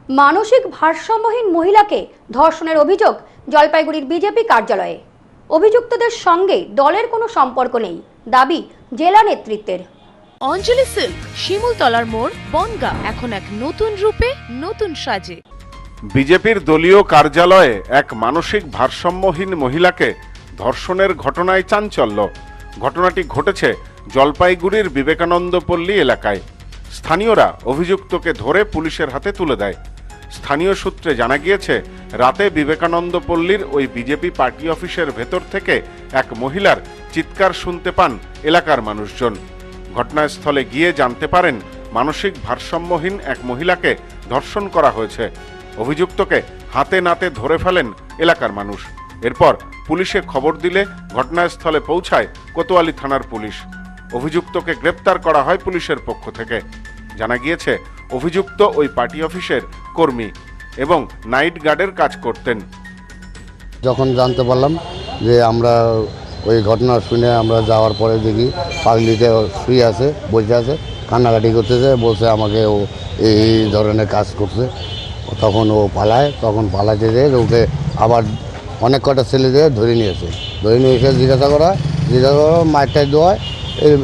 মানসিক ভারসাম্যহীন মহিলাকে ধর্ষণের অভিযোগ জলপাইগুড়ির বিজেপি কার্যালয়ে। অভিযুক্তদের সঙ্গে দলের কোনো সম্পর্ক নেই, দাবি জেলা নেতৃত্বের। অঞ্জলি সিল্ক, শিমুলতলার মোড়, বনগাঁ, এখন এক নতুন রূপে, নতুন সাজে। বিজেপির দলীয় কার্যালয়ে এক মানসিক ভারসাম্যহীন মহিলাকে ধর্ষণের ঘটনায় চাঞ্চল্য। ঘটনাটি ঘটেছে জলপাইগুড়ির বিবেকানন্দ পল্লী এলাকায়। স্থানীয়রা অভিযুক্তকে ধরে পুলিশের হাতে তুলে দেয়। স্থানীয় সূত্রে জানা গিয়েছে, রাতে বিবেকানন্দ পল্লীর ওই বিজেপি পার্টি অফিসের ভেতর থেকে এক মহিলার চিৎকার শুনতে পান এলাকার মানুষজন। ঘটনাস্থলে গিয়ে জানতে পারেন মানসিক ভারসাম্যহীন এক মহিলাকে ধর্ষণ করা হয়েছে। অভিযুক্তকে হাতে নাতে ধরে ফেলেন এলাকার মানুষ। এরপর পুলিশে খবর দিলে ঘটনাস্থলে পৌঁছায় কোতোয়ালি থানার পুলিশ। অভিযুক্তকে গ্রেপ্তার করা হয় পুলিশের পক্ষ থেকে। জানা গিয়েছে, অভিযুক্ত ওই পার্টি অফিসের কর্মী এবং নাইট গার্ডের কাজ করতেন। যখন জানতে পারলাম যে আমরা ওই ঘটনা শুনে আমরা যাওয়ার পরে দেখি পাগলিতে শুয়ে আছে, বসে আছে, কান্নাকাটি করতেছে, বলছে আমাকে ও এই ধরনের কাজ করছে। তখন ও পালায়, তখন পালাতে যেয়ে ওকে আবার অনেক কটা ছেলে দিয়ে ধরে নিয়ে এসে জিজ্ঞাসা করা মায়েরটাই দেওয়ায়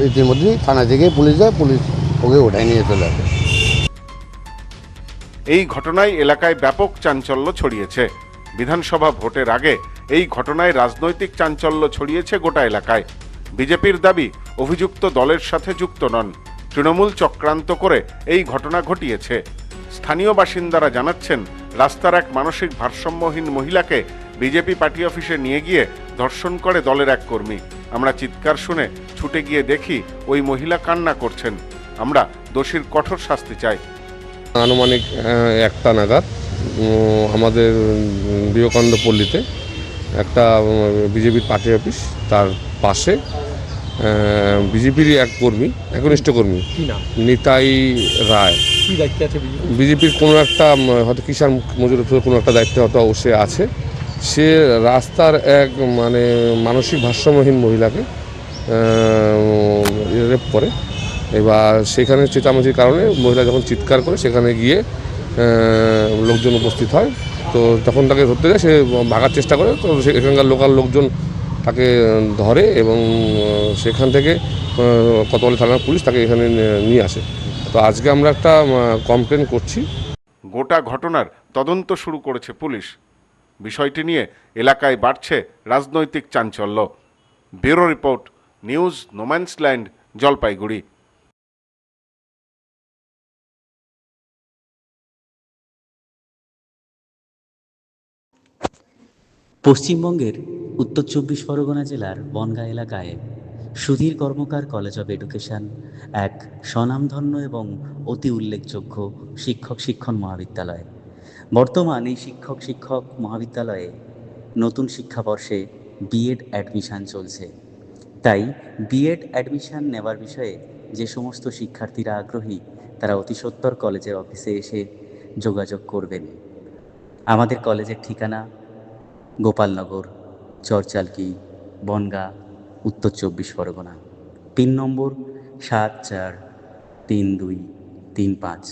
ইতিমধ্যেই থানা থেকে পুলিশ যায়, পুলিশ ওকে ওঠাই নিয়ে চলে আসে। এই ঘটনায় এলাকায় ব্যাপক চাঞ্চল্য ছড়িয়েছে। বিধানসভা ভোটের আগে এই ঘটনায় রাজনৈতিক চাঞ্চল্য ছড়িয়েছে গোটা এলাকায়। বিজেপির দাবি, অভিযুক্ত দলের সাথে যুক্ত নন, তৃণমূল চক্রান্ত করে এই ঘটনা ঘটিয়েছে। স্থানীয় বাসিন্দারা জানাচ্ছেন, রাস্তার এক মানসিক ভারসাম্যহীন মহিলাকে বিজেপি পার্টি অফিসে নিয়ে গিয়ে ধর্ষণ করে দলের এক কর্মী। আমরা চিৎকার শুনে ছুটে গিয়ে দেখি ওই মহিলা কান্না করছেন। আমরা দোষীর কঠোর শাস্তি চাই। আনুমানিক 1টা নাগাদ আমাদের বিবেকানন্দ পল্লীতে একটা বিজেপির পার্টি অফিস, তার পাশে বিজেপিরই এক কর্মী, একনিষ্ঠ কর্মী নিতাই রায়, বিজেপির কোনো একটা হয়তো কিষাণ মজুর কোনো একটা দায়িত্বে হয়তো সে আছে। সে রাস্তার এক মানসিক ভারসাম্যহীন মহিলাকে রেপ করে। এবার সেখানে চেঁচামেচির কারণে মহিলা যখন চিৎকার করে, সেখানে গিয়ে লোকজন উপস্থিত হয়। তো তখন তাকে ধরতে যায়, সে ভাগার চেষ্টা করে। তো এখানকার লোকাল লোকজন তাকে ধরে এবং সেখান থেকে কোতোয়ালি থানার পুলিশ তাকে এখানে নিয়ে আসে। তো আজকে আমরা একটা কমপ্লেন করছি। গোটা ঘটনার তদন্ত শুরু করেছে পুলিশ। বিষয়টি নিয়ে এলাকায় বাড়ছে রাজনৈতিক চাঞ্চল্য। Bureau report, news no man's land, Jalpaiguri. পশ্চিমবঙ্গের উত্তর 24 পরগনা জেলার বনগাঁ এলাকায় সুধীর কর্মকার কলেজ অব এডুকেশন এক স্বনামধন্য এবং অতি উল্লেখযোগ্য শিক্ষণ মহাবিদ্যালয়। বর্তমান এই শিক্ষক মহাবিদ্যালয়ে নতুন শিক্ষাবর্ষে বিএড অ্যাডমিশান চলছে। তাই বিএড অ্যাডমিশান নেওয়ার বিষয়ে যে সমস্ত শিক্ষার্থীরা আগ্রহী, তারা অতি সত্বর কলেজের অফিসে এসে যোগাযোগ করবেন। আমাদের কলেজের ঠিকানা গোপালনগর, চরচালকি, বনগাঁ, উত্তর 24 পরগনা। পিন নম্বর 743235।